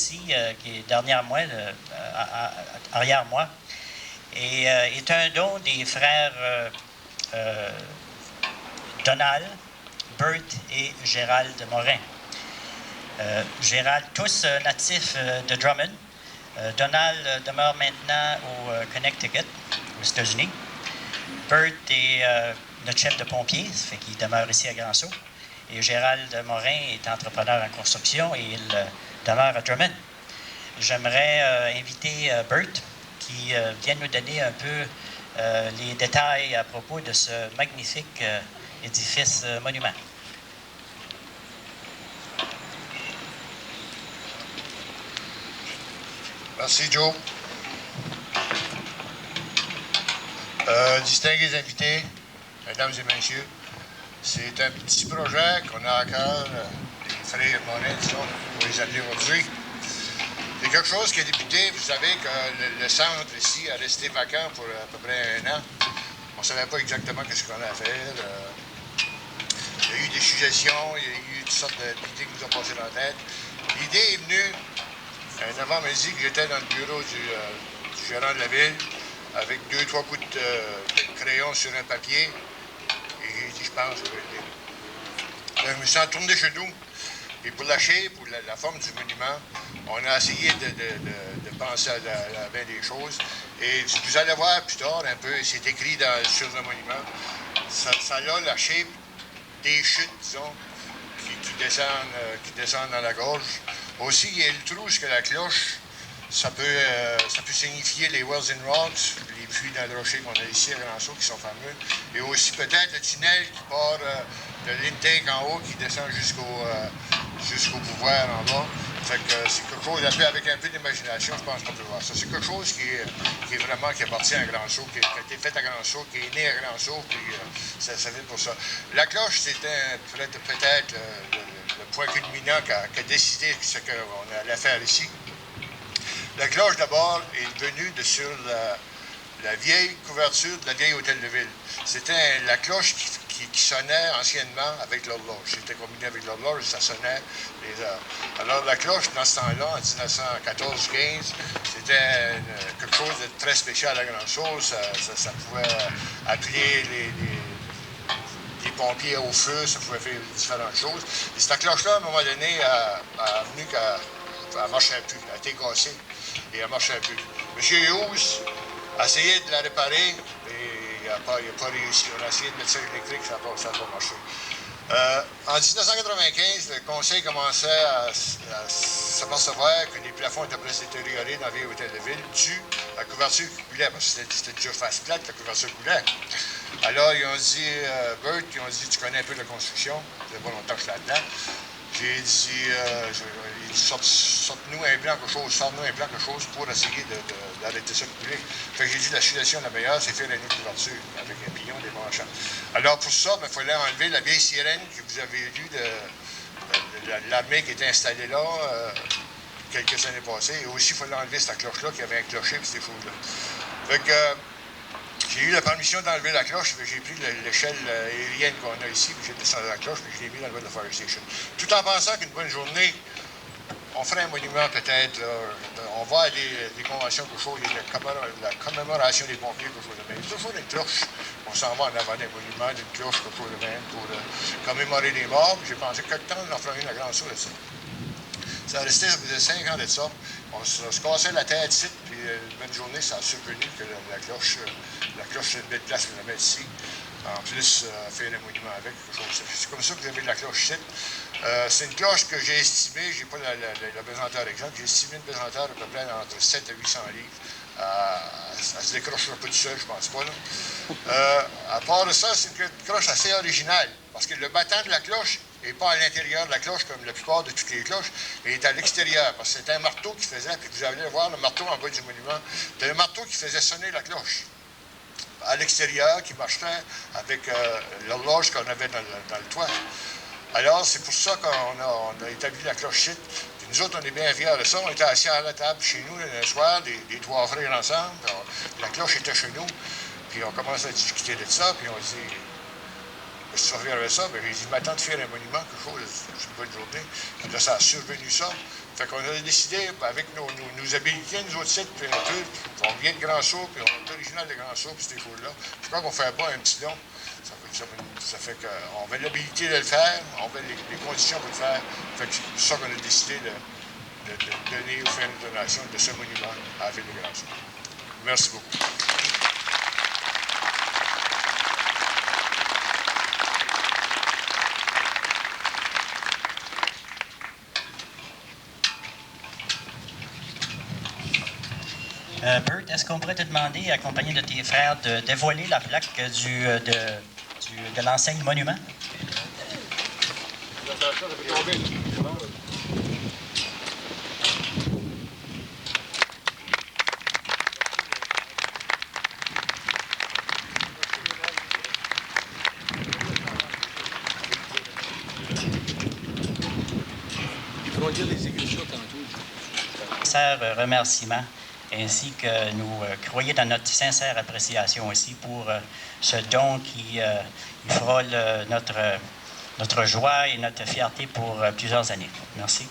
ici, qui est derrière moi, arrière moi, et est un don des frères Donald, Bert et Gérald Morin. Gérald, tous natifs de Drummond. Donald demeure maintenant au Connecticut, aux États-Unis. Bert est notre chef de pompier, ça fait qu'il demeure ici à Grand-Sault. Et Gérald Morin est entrepreneur en construction et il demeure à Drummond. J'aimerais inviter Bert qui vient nous donner un peu les détails à propos de ce magnifique édifice monument. Merci, Joe. Distingués invités, mesdames et messieurs, c'est un petit projet qu'on a à cœur, les frères Morin, disons, pour les appeler aujourd'hui. C'est quelque chose qui a débuté, vous savez que le centre ici a resté vacant pour à peu près 1 an. On ne savait pas exactement ce qu'on allait faire. Il y a eu des suggestions, il y a eu toutes sortes d'idées qui nous ont passé dans la tête. L'idée est venue un avant-midi que j'étais dans le bureau du gérant de la ville avec 2-3 coups de crayon sur un papier. Et j'ai dit, je pense, que je me suis retourné chez nous. Et pour la forme du monument, on a essayé de penser à bien des choses. Et vous allez voir plus tard un peu, c'est écrit sur le monument, ça a la shape des chutes, disons, qui descendent dans la gorge. Aussi, il y a le trou jusqu'à la cloche. Ça peut signifier les Wells and Rocks, les puits dans le rocher qu'on a ici à Grand-Sault qui sont fameux. Et aussi peut-être le tunnel qui part de l'intake en haut qui descend jusqu'au pouvoir en bas. Fait que c'est quelque chose, avec un peu d'imagination, je pense qu'on peut voir ça. C'est quelque chose qui appartient à Grand-Sault, qui a été fait à Grand-Sault, qui est né à Grand-Sault, puis ça vient pour ça. La cloche, c'était peut-être le point culminant qui a décidé ce qu'on allait faire ici. La cloche, d'abord, est venue sur la vieille couverture de la vieille hôtel de ville. C'était la cloche qui sonnait anciennement avec l'horloge. C'était combiné avec l'horloge et ça sonnait les heures. Alors, la cloche, dans ce temps-là, en 1914-15, c'était quelque chose de très spécial à Grand-Sault. Ça pouvait appeler les pompiers au feu, ça pouvait faire différentes choses. Et cette cloche-là, à un moment donné, elle ne marchait plus. Elle a été cassée et elle ne marchait plus. M. Hughes a essayé de la réparer et il n'a pas réussi. On a essayé de mettre ça électrique, ça n'a pas marché. En 1995, le conseil commençait à s'apercevoir que les plafonds étaient presque détériorés dans le vieil hôtel de ville dû à la couverture qui coulait, parce que c'était déjà face plate, la couverture coulait. Alors, ils ont dit, Bert, ils ont dit, tu connais un peu la construction, ça fait pas longtemps que je suis là-dedans. J'ai dit, sorte-nous un plan, quelque chose pour essayer d'arrêter ça de couler. Fait que j'ai dit, la solution la meilleure, c'est faire une autre couverture avec un pignon des branchants. Alors, pour ça, il fallait enlever la vieille sirène que vous avez vue de l'armée qui était installée là quelques années passées. Et aussi, il fallait enlever cette cloche-là qui avait un clocher et ces choses-là. Fait que j'ai eu la permission d'enlever la cloche, j'ai pris l'échelle aérienne qu'on a ici, puis j'ai descendu la cloche, puis je l'ai mis dans le bas de la Fire Station. Tout en pensant qu'une bonne journée, on ferait un monument peut-être, on va à des conventions, quelque chose, la commémoration des pompiers, quelque chose de même. Il y a toujours une cloche, on s'en va en avant d'un monument, d'une cloche, quelque chose de même, pour commémorer les morts. J'ai pensé que quelque temps, on en ferait une à Grand-Sault de ça. Ça restait, ça faisait 5 ans de ça. On se cassait la tête ici, puis une bonne journée, ça a survenu que la cloche, c'est une belle place pour la mettre ici. En plus, faire un monument avec, quelque chose. C'est comme ça que j'avais la cloche ici. C'est une cloche que j'ai estimée, je n'ai pas la pesanteur exacte, j'ai estimé une pesanteur à peu près entre 7 et 800 livres. Ça se décrochera pas tout seul, je pense pas. Là. À part de ça, c'est une cloche assez originale, parce que le battant de la cloche n'est pas à l'intérieur de la cloche, comme la plupart de toutes les cloches, mais il est à l'extérieur, parce que c'était un marteau qui faisait, puis vous allez voir le marteau en bas du monument, c'était un marteau qui faisait sonner la cloche à l'extérieur, qui marchait avec l'horloge qu'on avait dans le toit. Alors, c'est pour ça qu'on a établi la cloche ici. Puis nous autres, on est bien fiers de ça. On était assis à la table chez nous le soir, les 3 frères ensemble. La cloche était chez nous. Puis on commence à discuter de ça, puis on dit, Je suis revenu avec ça, mais j'ai dit, m'attends de faire un monument, quelque chose, c'est une bonne journée. Puis là, ça a survenu ça. Fait qu'on a décidé, avec nos habilités, nous autres sites, puis un peu, on vient de Grand-Sault, puis on est original de Grand-Sault, puis ces choses-là. Je crois qu'on fait pas un petit don. Ça fait qu'on avait l'habilité de le faire, on avait les conditions pour le faire. Fait que c'est pour ça qu'on a décidé de donner ou faire une donation de ce monument à la ville de Grand-Sault. Merci beaucoup. Bert, est-ce qu'on pourrait te demander, accompagné de tes frères, de dévoiler la plaque de l'enseigne monument? Il faut dire des écritures tantôt. Sincère remerciement, ainsi que nous croyez dans notre sincère appréciation aussi pour ce don qui fera notre joie et notre fierté pour plusieurs années. Merci.